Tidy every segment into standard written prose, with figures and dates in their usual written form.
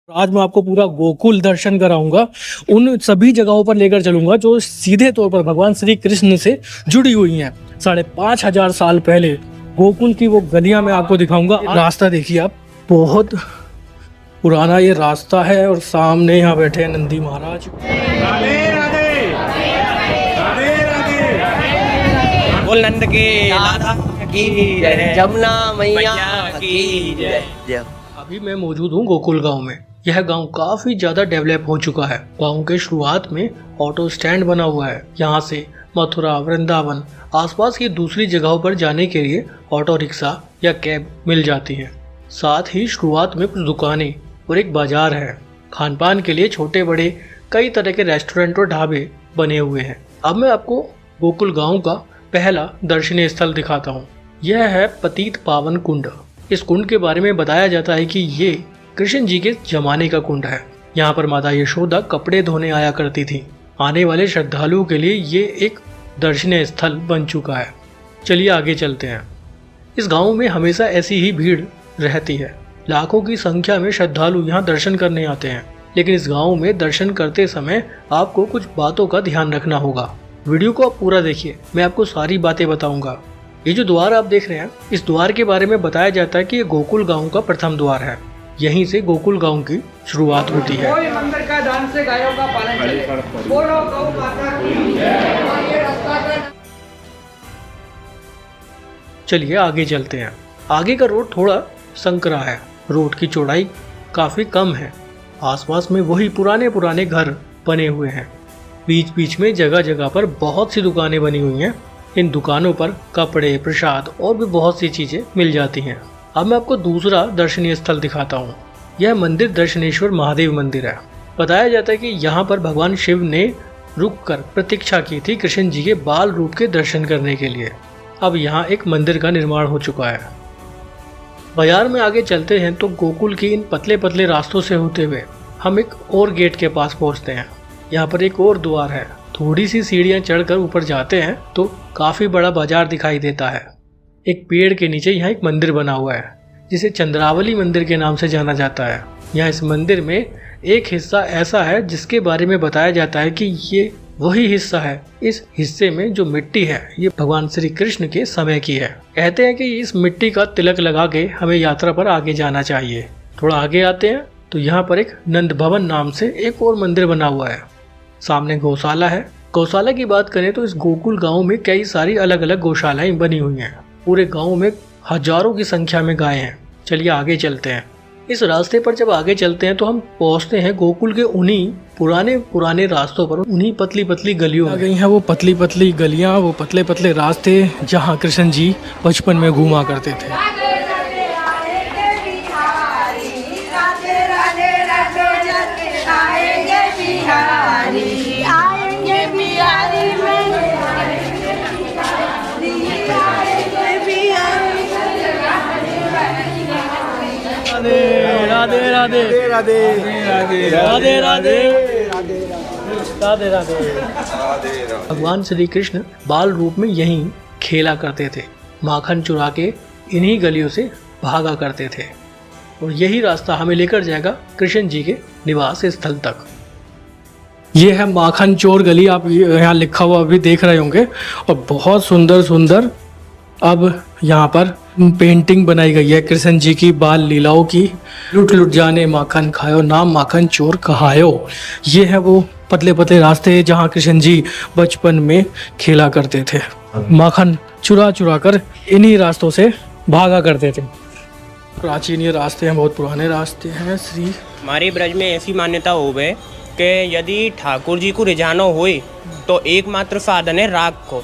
आज मैं आपको पूरा गोकुल दर्शन कराऊंगा, उन सभी जगहों पर लेकर चलूंगा जो सीधे तौर पर भगवान श्री कृष्ण से जुड़ी हुई हैं। 5,500 साल पहले गोकुल की वो गलियां मैं आपको दिखाऊंगा। रास्ता देखिए आप, बहुत पुराना ये रास्ता है और सामने यहाँ बैठे हैं नंदी महाराज। राधे राधे राधे राधे बोल नंद के राधा की जय, जमुना मैया की जय। अभी मैं मौजूद हूँ गोकुल गांव में। यह गांव काफी ज्यादा डेवलप हो चुका है। गांव के शुरुआत में ऑटो स्टैंड बना हुआ है। यहाँ से मथुरा, वृंदावन, आसपास की दूसरी जगहों पर जाने के लिए ऑटो रिक्शा या कैब मिल जाती है। साथ ही शुरुआत में कुछ दुकानें और एक बाजार है। खान पान के लिए छोटे बड़े कई तरह के रेस्टोरेंट और ढाबे बने हुए हैं। अब मैं आपको गोकुल गांव का पहला दर्शनीय स्थल दिखाता हूँ। यह है पतित पावन कुंड। इस कुंड के बारे में बताया जाता है कि ये कृष्ण जी के जमाने का कुंड है। यहाँ पर माता यशोदा कपड़े धोने आया करती थी। आने वाले श्रद्धालुओं के लिए ये एक दर्शनीय स्थल बन चुका है। चलिए आगे चलते हैं। इस गांव में हमेशा ऐसी ही भीड़ रहती है। लाखों की संख्या में श्रद्धालु यहाँ दर्शन करने आते हैं। लेकिन इस गांव में दर्शन करते समय आपको कुछ बातों का ध्यान रखना होगा। वीडियो को आप पूरा देखिए, मैं आपको सारी बातें बताऊंगा। ये जो द्वार आप देख रहे हैं, इस द्वार के बारे में बताया जाता है कि ये गोकुल गांव का प्रथम द्वार है। यहीं से गोकुल गांव की शुरुआत होती है। कोई मंदिर का दान से गायों का पालन चले। बोलो गौ माता की जय। चलिए आगे चलते हैं। आगे का रोड थोड़ा संकरा है। रोड की चौड़ाई काफी कम है। आसपास में वही पुराने पुराने घर बने हुए हैं। बीच बीच में जगह जगह पर बहुत सी दुकानें बनी हुई हैं। इन दुकानों पर कपड़े, प्रसाद और भी बहुत सी चीजें मिल जाती हैं। अब मैं आपको दूसरा दर्शनीय स्थल दिखाता हूँ। यह मंदिर दर्शनेश्वर महादेव मंदिर है। बताया जाता है कि यहाँ पर भगवान शिव ने रुककर प्रतीक्षा की थी कृष्ण जी के बाल रूप के दर्शन करने के लिए। अब यहाँ एक मंदिर का निर्माण हो चुका है। बाजार में आगे चलते हैं तो गोकुल की इन पतले पतले रास्तों से होते हुए हम एक और गेट के पास पहुँचते हैं। यहाँ पर एक और द्वार है। थोड़ी सी सीढ़ियाँ चढ़कर ऊपर जाते हैं तो काफी बड़ा बाजार दिखाई देता है। एक पेड़ के नीचे यहाँ एक मंदिर बना हुआ है जिसे चंद्रावली मंदिर के नाम से जाना जाता है। यहाँ इस मंदिर में एक हिस्सा ऐसा है जिसके बारे में बताया जाता है कि ये वही हिस्सा है। इस हिस्से में जो मिट्टी है ये भगवान श्री कृष्ण के समय की है। कहते हैं कि इस मिट्टी का तिलक लगा के हमें यात्रा पर आगे जाना चाहिए। थोड़ा आगे आते हैं तो यहाँ पर एक नंद भवन नाम से एक और मंदिर बना हुआ है। सामने गौशाला है। गौशाला की बात करें तो इस गोकुल गांव में कई सारी अलग अलग गौशालाएं बनी हुई हैं। पूरे गांव में हजारों की संख्या में गायें हैं। चलिए आगे चलते हैं। इस रास्ते पर जब आगे चलते हैं तो हम पहुंचते हैं गोकुल के उन्हीं पुराने पुराने रास्तों पर, उन्हीं पतली पतली गलियों में। गई हैं वो पतली पतली गलियां, वो पतले पतले रास्ते जहां कृष्ण जी बचपन में घूमा करते थे। राधे राधे राधे राधे राधे राधे राधे। भगवान श्री कृष्ण बाल रूप में यहीं खेला करते थे। माखन चुरा के इन्हीं गलियों से भागा करते थे और यही रास्ता हमें लेकर जाएगा कृष्ण जी के निवास स्थल तक। ये है माखन चोर गली, आप यहाँ लिखा हुआ अभी देख रहे होंगे। और बहुत सुंदर सुंदर अब यहाँ पर पेंटिंग बनाई गई है कृष्ण जी की बाल लीलाओं की। लुट लुट जाने माखन खायो, नाम माखन चोर कहायो। ये है वो पतले पतले रास्ते जहाँ कृष्ण जी बचपन में खेला करते थे। माखन चुरा चुरा कर इन्हीं रास्तों से भागा करते थे। प्राचीन ये रास्ते हैं, बहुत पुराने रास्ते हैं। श्री हमारे ब्रज में ऐसी मान्यता हो गए कि यदि ठाकुर जी को रिझाना होए तो एकमात्र साधन है राग को।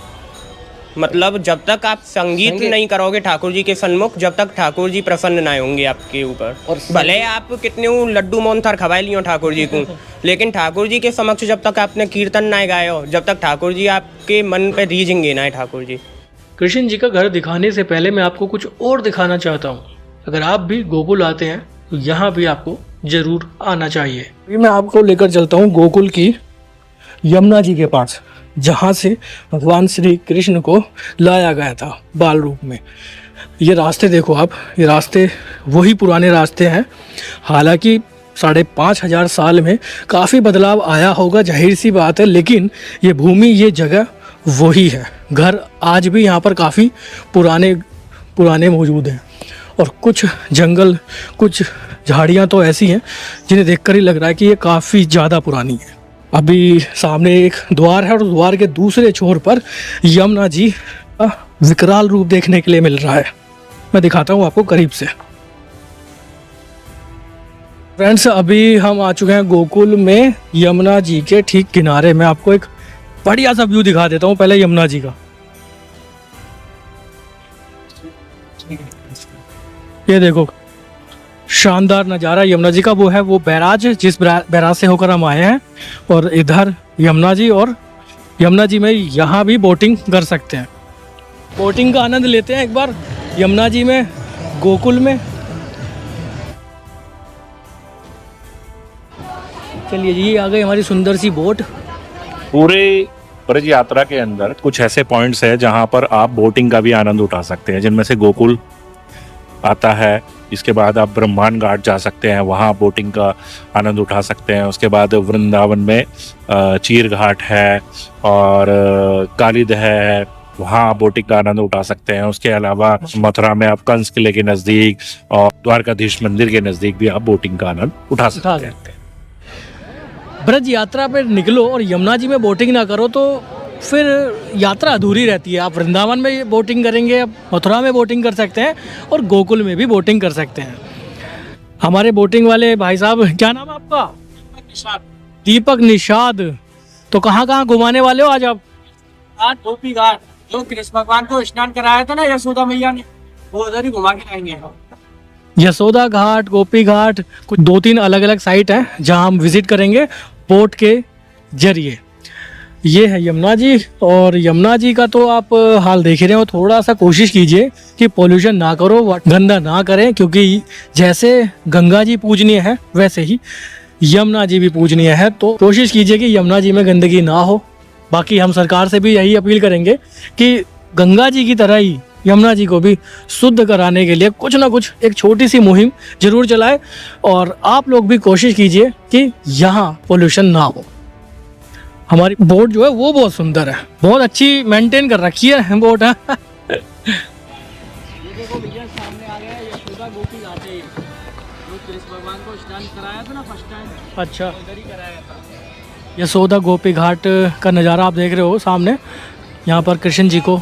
मतलब जब तक आप संगीत नहीं करोगे ठाकुर जी के सन्मुख, जब तक ठाकुर जी प्रसन्न ना होंगे आपके ऊपर। और भले आप कितने लड्डू मोहनथाल खवाए लियो ठाकुर जी को, लेकिन ठाकुर जी के समक्ष जब तक आपने कीर्तन ना गाए हो, जब तक ठाकुर जी आपके मन पे रीझेंगे ना ठाकुर जी। कृष्ण जी का घर दिखाने से पहले मैं आपको कुछ और दिखाना चाहता हूँ। अगर आप भी गोकुल आते हैं तो यहाँ भी आपको जरूर आना चाहिए। अभी मैं आपको लेकर चलता हूँ गोकुल की यमुना जी के पास, जहाँ से भगवान श्री कृष्ण को लाया गया था बाल रूप में। ये रास्ते देखो आप, ये रास्ते वही पुराने रास्ते हैं। हालांकि 5,500 साल में काफ़ी बदलाव आया होगा, जाहिर सी बात है, लेकिन ये भूमि, ये जगह वही है। घर आज भी यहाँ पर काफ़ी पुराने मौजूद हैं और कुछ जंगल, कुछ झाड़ियाँ तो ऐसी हैं जिन्हें देखकर ही लग रहा है कि ये काफ़ी ज़्यादा पुरानी है। अभी सामने एक द्वार है और द्वार के दूसरे छोर पर यमुना जी का विकराल रूप देखने के लिए मिल रहा है। मैं दिखाता हूँ आपको करीब से। फ्रेंड्स, अभी हम आ चुके हैं गोकुल में यमुना जी के ठीक किनारे। मैं आपको एक बढ़िया सा व्यू दिखा देता हूँ पहले यमुना जी का। ये देखो, शानदार नज़ारा यमुना जी का। वो है वो बैराज, जिस बैराज से होकर हम आए हैं, और इधर यमुना जी, और यमुना जी में यहाँ भी बोटिंग कर सकते हैं। बोटिंग का आनंद लेते हैं एक बार यमुना जी में, गोकुल में। चलिए जी, आ गई हमारी सुंदर सी बोट। पूरे ब्रज यात्रा के अंदर कुछ ऐसे पॉइंट्स है जहां पर आप बोटिंग का भी आनंद उठा सकते हैं, जिनमें से गोकुल आता है। इसके बाद आप ब्रह्मांड घाट जा सकते हैं, वहाँ बोटिंग का आनंद उठा सकते हैं। उसके बाद वृंदावन में चीर घाट है और कालिद है, वहाँ आप बोटिंग का आनंद उठा सकते हैं। उसके अलावा मथुरा में आप कंस किले के नज़दीक और द्वारकाधीश मंदिर के नज़दीक भी आप बोटिंग का आनंद उठा सकते हैं। ब्रज यात्रा पर निकलो और यमुना जी में बोटिंग ना करो तो फिर यात्रा अधूरी रहती है। आप वृंदावन में बोटिंग करेंगे, मथुरा में बोटिंग कर सकते हैं और गोकुल में भी बोटिंग कर सकते हैं। हमारे बोटिंग वाले भाई साहब, क्या नाम है आपका? दीपक निषाद। तो कहाँ कहाँ घुमाने वाले हो आज आप? आज गोपी घाट, जो कृष्ण भगवान को स्नान कराया था ना यशोदा मैया ने, वो उधर ही घुमा के लाएंगे। यशोदा घाट, गोपी घाट, कुछ 2-3 अलग अलग साइट हैं जहां हम विजिट करेंगे बोट के जरिए। ये है यमुना जी, और यमुना जी का तो आप हाल देख ही रहे हो। थोड़ा सा कोशिश कीजिए कि पोल्यूशन ना करो, गंदा ना करें, क्योंकि जैसे गंगा जी पूजनीय है वैसे ही यमुना जी भी पूजनीय है। तो कोशिश कीजिए कि यमुना जी में गंदगी ना हो। बाकी हम सरकार से भी यही अपील करेंगे कि गंगा जी की तरह ही यमुना जी को भी शुद्ध कराने के लिए कुछ ना कुछ एक छोटी सी मुहिम जरूर चलाए, और आप लोग भी कोशिश कीजिए कि यहाँ पोल्यूशन ना हो। हमारी बोट जो है वो बहुत सुंदर है, बहुत अच्छी मेंटेन कर रखी है बोट है। ये देखो भैया, सामने आ गया यशोदा गोपी घाट है, जो कृष्ण भगवान को स्नान कराया था ना फर्स्ट टाइम। अच्छा, उधर ही कराया था। यशोदा गोपी घाट का नज़ारा आप देख रहे हो सामने। यहाँ पर कृष्ण जी को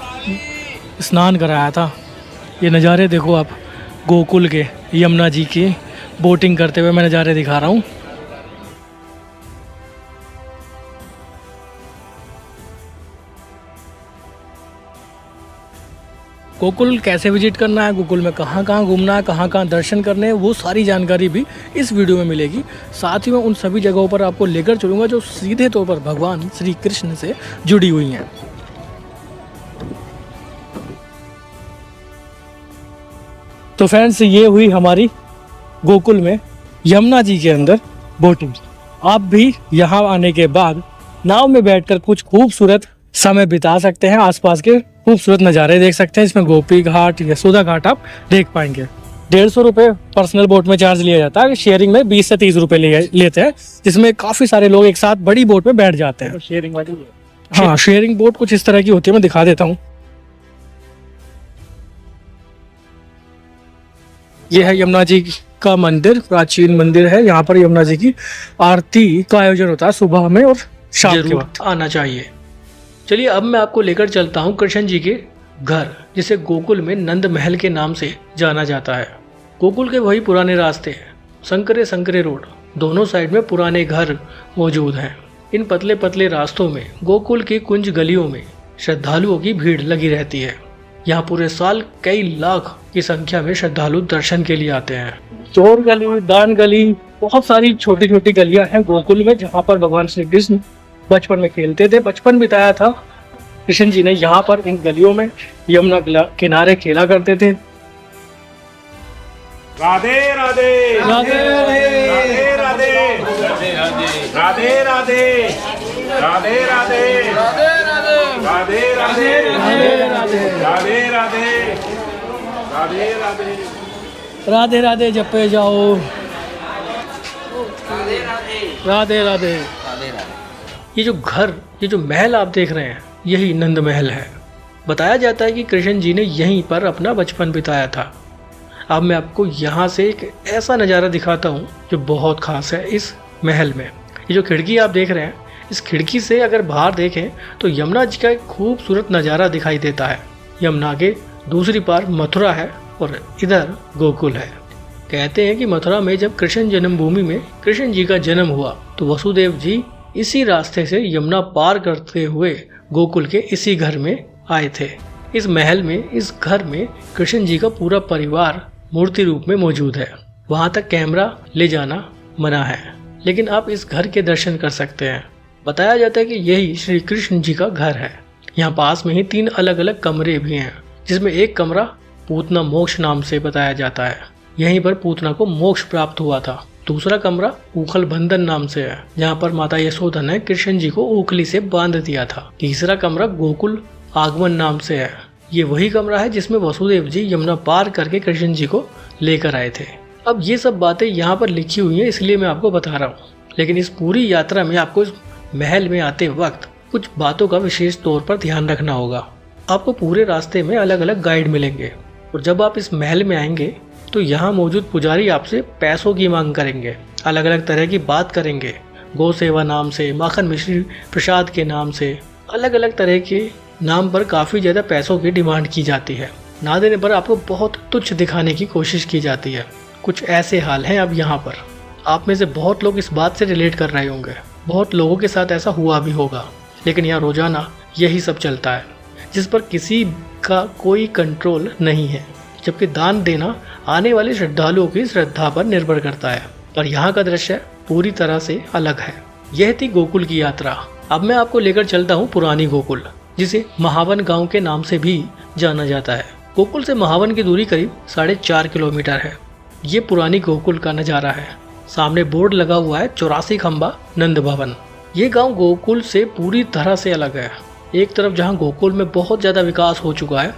स्नान कराया था। ये नज़ारे देखो आप, गोकुल के यमुना जी की बोटिंग करते हुए मैं नज़ारे दिखा रहा हूँ। गोकुल कैसे विजिट करना है, गोकुल में कहाँ कहाँ घूमना है, कहाँ कहाँ दर्शन करने हैं, वो सारी जानकारी भी इस वीडियो में मिलेगी। साथ ही मैं उन सभी जगहों पर आपको लेकर चलूँगा जो सीधे तौर पर भगवान श्री कृष्ण से जुड़ी हुई हैं। तो फ्रेंड्स, ये हुई हमारी गोकुल में यमुना जी के अंदर बोटिंग। आप भी यहाँ आने के बाद नाव में बैठकर कुछ खूबसूरत समय बिता सकते हैं, आसपास के खूबसूरत नज़ारे देख सकते हैं। इसमें गोपी घाट, यशोदा घाट आप देख पाएंगे। 150 रुपये पर्सनल बोट में चार्ज लिया जाता है। शेयरिंग में 20 से 30 रुपये लेते हैं, जिसमें काफ़ी सारे लोग एक साथ बड़ी बोट में बैठ जाते हैं। शेयरिंग वाली है। हाँ, शेयरिंग बोट कुछ इस तरह की होती है, मैं दिखा देता हूँ। यह है यमुना जी का मंदिर, प्राचीन मंदिर है। यहाँ पर यमुना जी की आरती का आयोजन होता है सुबह में और शाम के वक्त आना चाहिए। चलिए, अब मैं आपको लेकर चलता हूँ कृष्ण जी के घर, जिसे गोकुल में नंद महल के नाम से जाना जाता है। गोकुल के वही पुराने रास्ते हैं, संकरे संकरे रोड, दोनों साइड में पुराने घर मौजूद हैं। इन पतले पतले रास्तों में गोकुल की कुंज गलियों में श्रद्धालुओं की भीड़ लगी रहती है। यहाँ पूरे साल कई लाख की संख्या में श्रद्धालु दर्शन के लिए आते हैं। चोर गली, दान गली, बहुत सारी छोटी छोटी गलियां हैं गोकुल में, जहाँ पर भगवान श्री कृष्ण बचपन में खेलते थे, बचपन बिताया था कृष्ण जी ने। यहाँ पर इन गलियों में यमुना किनारे खेला करते थे। राधे राधे राधे राधे राधे राधे राधे राधे राधे राधे राधे राधे राधे राधे राधे राधे जपे जाओ। राधे राधे। ये जो घर, ये जो महल आप देख रहे हैं, यही नंद महल है। बताया जाता है कि कृष्ण जी ने यहीं पर अपना बचपन बिताया था। अब मैं आपको यहाँ से एक ऐसा नज़ारा दिखाता हूँ जो बहुत ख़ास है इस महल में। ये जो खिड़की आप देख रहे हैं, इस खिड़की से अगर बाहर देखें तो यमुना जी का एक खूबसूरत नज़ारा दिखाई देता है। यमुना के दूसरी पार मथुरा है और इधर गोकुल है। कहते हैं कि मथुरा में जब कृष्ण जन्मभूमि में कृष्ण जी का जन्म हुआ तो वसुदेव जी इसी रास्ते से यमुना पार करते हुए गोकुल के इसी घर में आए थे। इस महल में, इस घर में कृष्ण जी का पूरा परिवार मूर्ति रूप में मौजूद है। वहां तक कैमरा ले जाना मना है, लेकिन आप इस घर के दर्शन कर सकते हैं। बताया जाता है कि यही श्री कृष्ण जी का घर है। यहाँ पास में ही 3 अलग अलग कमरे भी हैं, जिसमें एक कमरा पूतना मोक्ष नाम से बताया जाता है। यहीं पर पूतना को मोक्ष प्राप्त हुआ था। दूसरा कमरा ऊखल बंधन नाम से है, जहाँ पर माता यशोदा ने कृष्ण जी को ऊखली से बांध दिया था। तीसरा कमरा गोकुल आगमन नाम से है। ये वही कमरा है जिसमें वसुदेव जी यमुना पार करके कृष्ण जी को लेकर आए थे। अब ये सब बातें यहाँ पर लिखी हुई हैं, इसलिए मैं आपको बता रहा हूँ। लेकिन इस पूरी यात्रा में आपको इस महल में आते वक्त कुछ बातों का विशेष तौर पर ध्यान रखना होगा। आपको पूरे रास्ते में अलग अलग गाइड मिलेंगे और जब आप इस महल में आएंगे तो यहाँ मौजूद पुजारी आपसे पैसों की मांग करेंगे, अलग अलग तरह की बात करेंगे। गौ सेवा नाम से, माखन मिश्री प्रसाद के नाम से, अलग अलग तरह के नाम पर काफ़ी ज़्यादा पैसों की डिमांड की जाती है। ना देने पर आपको बहुत तुच्छ दिखाने की कोशिश की जाती है। कुछ ऐसे हाल हैं अब यहाँ पर। आप में से बहुत लोग इस बात से रिलेट कर रहे होंगे, बहुत लोगों के साथ ऐसा हुआ भी होगा। लेकिन यहाँ रोजाना यही सब चलता है, जिस पर किसी का कोई कंट्रोल नहीं है। जबकि दान देना आने वाले श्रद्धालुओं की श्रद्धा पर निर्भर करता है। और यहाँ का दृश्य पूरी तरह से अलग है। यह थी गोकुल की यात्रा। अब मैं आपको लेकर चलता हूँ पुरानी गोकुल, जिसे महावन गांव के नाम से भी जाना जाता है। गोकुल से महावन की दूरी करीब 4.5 किलोमीटर है। ये पुरानी गोकुल का नज़ारा है। सामने बोर्ड लगा हुआ है 84 खंबा नंद भवन। ये गांव गोकुल से पूरी तरह से अलग है। एक तरफ जहां गोकुल में बहुत ज़्यादा विकास हो चुका है,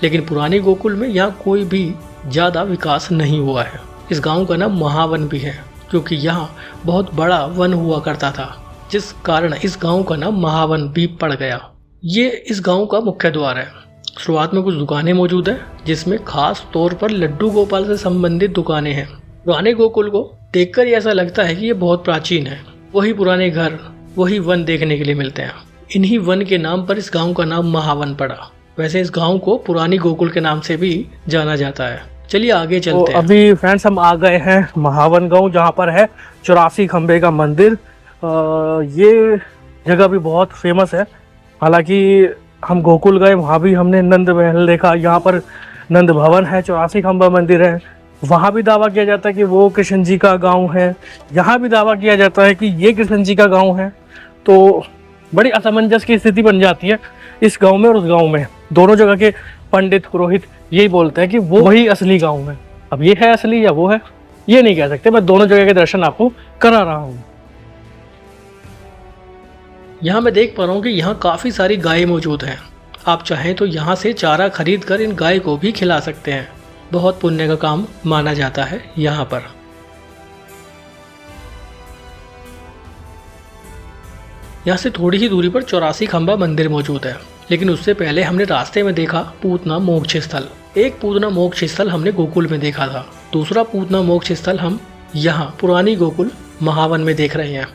लेकिन पुरानी गोकुल में यहाँ कोई भी ज़्यादा विकास नहीं हुआ है। इस गांव का नाम महावन भी है, क्योंकि यहाँ बहुत बड़ा वन हुआ करता था, जिस कारण इस गांव का नाम महावन भी पड़ गया। ये इस गांव का मुख्य द्वार है। शुरुआत में कुछ दुकानें मौजूद हैं, जिसमें खास तौर पर लड्डू गोपाल से संबंधित दुकानें हैं। पुराने गोकुल को देखकर ऐसा लगता है कि ये बहुत प्राचीन है। वही पुराने घर, वही वन देखने के लिए मिलते हैं। इन्हीं वन के नाम पर इस गांव का नाम महावन पड़ा। वैसे इस गांव को पुरानी गोकुल के नाम से भी जाना जाता है। चलिए आगे चलते हैं। अभी फ्रेंड्स हम आ गए हैं महावन गांव, जहां पर है 84 खंबे का मंदिर। ये जगह भी बहुत फेमस है। हालांकि हम गोकुल गए, वहाँ भी हमने नंद महल देखा। यहाँ पर नंद भवन है, 84 खंबा मंदिर है। वहाँ भी दावा किया जाता है कि वो कृष्ण जी का गांव है। यहाँ भी दावा किया जाता है कि ये कृष्ण जी का गांव है। तो बड़ी असमंजस की स्थिति बन जाती है इस गांव में और उस गांव में। दोनों जगह के पंडित पुरोहित यही बोलते हैं कि वो वही असली गांव है। अब ये है असली या वो है, ये नहीं कह सकते। मैं दोनों जगह के दर्शन आपको करा रहा हूँ। यहाँ मैं देख पा रहा हूँ कि यहाँ काफ़ी सारी गायें मौजूद हैं। आप चाहें तो यहाँ से चारा खरीद कर इन गाय को भी खिला सकते हैं। बहुत पुण्य का काम माना जाता है यहाँ पर। यहाँ से थोड़ी ही दूरी पर 84 खंबा मंदिर मौजूद है, लेकिन उससे पहले हमने रास्ते में देखा पूतना मोक्ष स्थल। एक पूतना मोक्ष स्थल हमने गोकुल में देखा था, दूसरा पूतना मोक्ष स्थल हम यहाँ पुरानी गोकुल महावन में देख रहे हैं।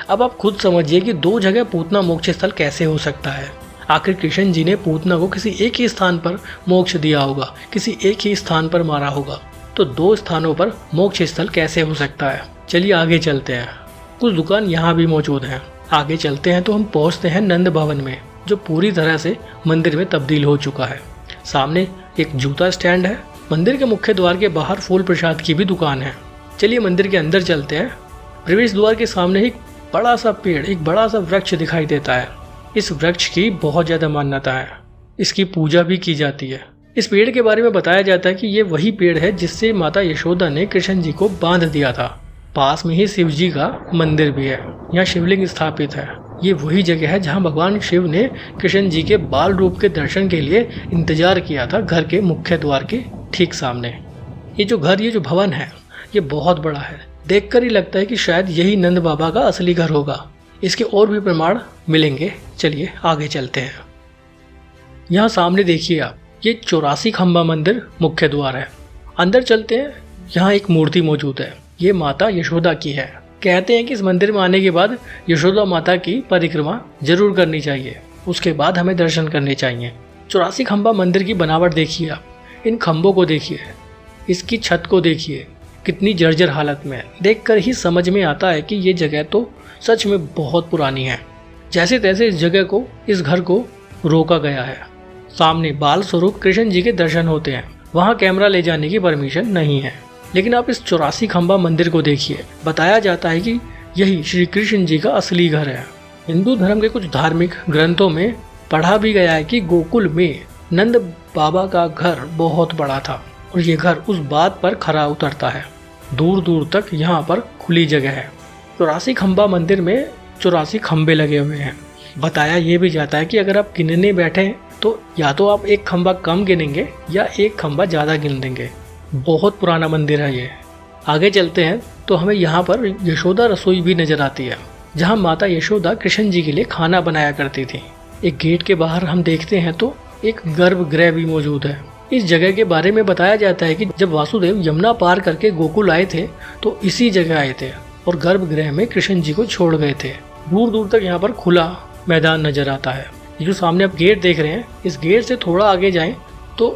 अब आप खुद समझिए कि 2 जगह पूतना मोक्ष स्थल कैसे हो सकता है। आखिर कृष्ण जी ने पूतना को किसी एक ही स्थान पर मोक्ष दिया होगा, किसी एक ही स्थान पर मारा होगा, तो 2 स्थानों पर मोक्ष स्थल कैसे हो सकता है। चलिए आगे चलते हैं। कुछ दुकान यहाँ भी मौजूद हैं। आगे चलते हैं तो हम पहुँचते हैं नंद भवन में, जो पूरी तरह से मंदिर में तब्दील हो चुका है। सामने एक जूता स्टैंड है। मंदिर के मुख्य द्वार के बाहर फूल प्रसाद की भी दुकान है। चलिए मंदिर के अंदर चलते हैं। प्रवेश द्वार के सामने एक बड़ा सा पेड़, एक बड़ा सा वृक्ष दिखाई देता है। इस वृक्ष की बहुत ज़्यादा मान्यता है, इसकी पूजा भी की जाती है। इस पेड़ के बारे में बताया जाता है कि ये वही पेड़ है जिससे माता यशोदा ने कृष्ण जी को बांध दिया था। पास में ही शिव जी का मंदिर भी है, यहाँ शिवलिंग स्थापित है। ये वही जगह है जहाँ भगवान शिव ने कृष्ण जी के बाल रूप के दर्शन के लिए इंतजार किया था, घर के मुख्य द्वार के ठीक सामने। ये जो घर, ये जो भवन है, ये बहुत बड़ा है। देखकर ही लगता है कि शायद यही नंद बाबा का असली घर होगा। इसके और भी प्रमाण मिलेंगे। चलिए आगे चलते हैं। यहाँ सामने देखिए आप, ये 84 खंबा मंदिर मुख्य द्वार है। अंदर चलते हैं। यहाँ एक मूर्ति मौजूद है, ये माता यशोदा की है। कहते हैं कि इस मंदिर में आने के बाद यशोदा माता की परिक्रमा जरूर करनी चाहिए, उसके बाद हमें दर्शन करने चाहिए। 84 खंबा मंदिर की बनावट देखिए आप, इन खंभों को देखिए, इसकी छत को देखिए, कितनी जर्जर हालत में है। देखकर ही समझ में आता है कि ये जगह तो सच में बहुत पुरानी है। जैसे तैसे इस जगह को, इस घर को रोका गया है। सामने बाल स्वरूप कृष्ण जी के दर्शन होते हैं। वहाँ कैमरा ले जाने की परमिशन नहीं है। लेकिन आप इस 84 खंबा मंदिर को देखिए। बताया जाता है कि यही श्री कृष्ण जी का असली घर है। हिंदू धर्म के कुछ धार्मिक ग्रंथों में पढ़ा भी गया है कि गोकुल में नंद बाबा का घर बहुत बड़ा था और ये घर उस बात पर खरा उतरता है। दूर दूर तक यहाँ पर खुली जगह है। 84 खंबा मंदिर में 84 खंबे लगे हुए हैं। बताया ये भी जाता है कि अगर आप गिनने बैठे हैं तो या तो आप एक खंबा कम गिनेंगे या एक खंबा ज़्यादा गिन देंगे। बहुत पुराना मंदिर है ये। आगे चलते हैं तो हमें यहाँ पर यशोदा रसोई भी नजर आती है, जहाँ माता यशोदा कृष्ण जी के लिए खाना बनाया करती थी। एक गेट के बाहर हम देखते हैं तो एक गर्भगृह भी मौजूद है। इस जगह के बारे में बताया जाता है कि जब वासुदेव यमुना पार करके गोकुल आए थे तो इसी जगह आए थे और गर्भगृह में कृष्ण जी को छोड़ गए थे। दूर दूर तक यहाँ पर खुला मैदान नजर आता है। ये जो सामने आप गेट देख रहे हैं, इस गेट से थोड़ा आगे जाएं तो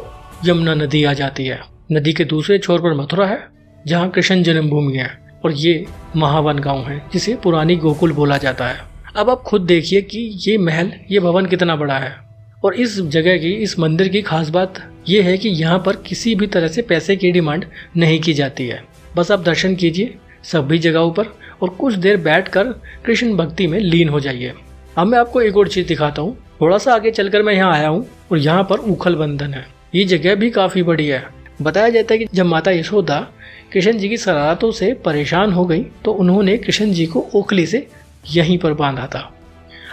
यमुना नदी आ जाती है। नदी के दूसरे छोर पर मथुरा है, जहाँ कृष्ण जन्मभूमि है, और ये महावन गांव है, जिसे पुरानी गोकुल बोला जाता है। अब आप खुद देखिए कि ये महल, ये भवन कितना बड़ा है। और इस जगह की, इस मंदिर की खास बात ये है कि यहाँ पर किसी भी तरह से पैसे की डिमांड नहीं की जाती है। बस आप दर्शन कीजिए सभी जगहों पर और कुछ देर बैठकर कृष्ण भक्ति में लीन हो जाइए। अब मैं आपको एक और चीज़ दिखाता हूँ। थोड़ा सा आगे चलकर मैं यहाँ आया हूँ और यहाँ पर उखल बंधन है। ये जगह भी काफ़ी बड़ी है। बताया जाता है कि जब माता यशोदा कृष्ण जी की शरारतों से परेशान हो गई तो उन्होंने कृष्ण जी को ओखली से यहीं पर बांधा था।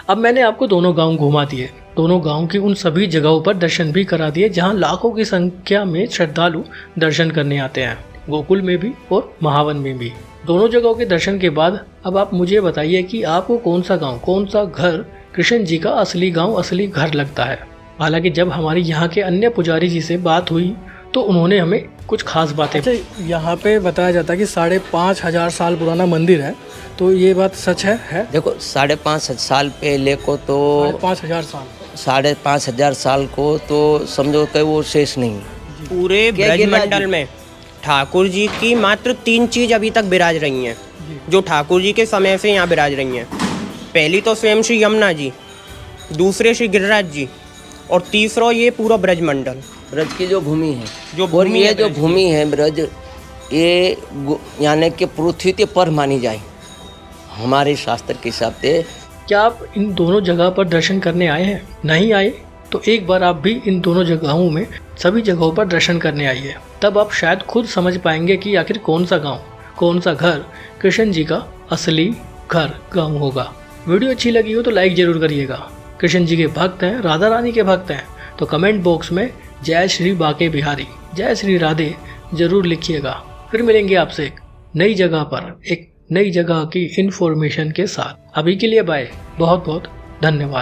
अब मैंने आपको दोनों गांव घुमा दिए, दोनों गांव की उन सभी जगहों पर दर्शन भी करा दिए जहां लाखों की संख्या में श्रद्धालु दर्शन करने आते हैं, गोकुल में भी और महावन में भी। दोनों जगहों के दर्शन के बाद अब आप मुझे बताइए कि आपको कौन सा गाँव, कौन सा घर कृष्ण जी का असली गाँव, असली घर लगता है। हालांकि जब हमारी यहाँ के अन्य पुजारी जी से बात हुई तो उन्होंने हमें कुछ खास बातें। अच्छा, यहाँ पे बताया जाता है कि 5,500 साल पुराना मंदिर है, तो ये बात सच है? देखो 5,500 साल पहले को तो 5,500 साल को तो समझो कि वो शेष नहीं। पूरे ब्रजमंडल में ठाकुर जी की मात्र 3 चीज अभी तक विराज रही हैं, जो ठाकुर जी के समय से यहाँ विराज रही हैं। पहली तो स्वयं श्री यमुना जी, दूसरे श्री गिरिराज जी, और तीसरा ये पूरा ब्रजमंडल, ब्रज की जो भूमि है, और ये जो भूमि है ब्रज, ये यानी कि पृथ्वी पर मानी जाए हमारे शास्त्र के हिसाब से। क्या आप इन दोनों जगह पर दर्शन करने आए हैं? नहीं आए तो एक बार आप भी इन दोनों जगहों में, सभी जगहों पर दर्शन करने आइए। तब आप शायद खुद समझ पाएंगे कि आखिर कौन सा गांव, कौन सा घर कृष्ण जी का असली घर गांव होगा। वीडियो अच्छी लगी हो तो लाइक जरूर करिएगा। कृष्ण जी के भक्त हैं, राधा रानी के भक्त हैं, तो कमेंट बॉक्स में जय श्री बाके बिहारी, जय श्री राधे जरूर लिखिएगा। फिर मिलेंगे आपसे एक नई जगह पर, एक नई जगह की इन्फॉर्मेशन के साथ। अभी के लिए बाय, बहुत बहुत धन्यवाद।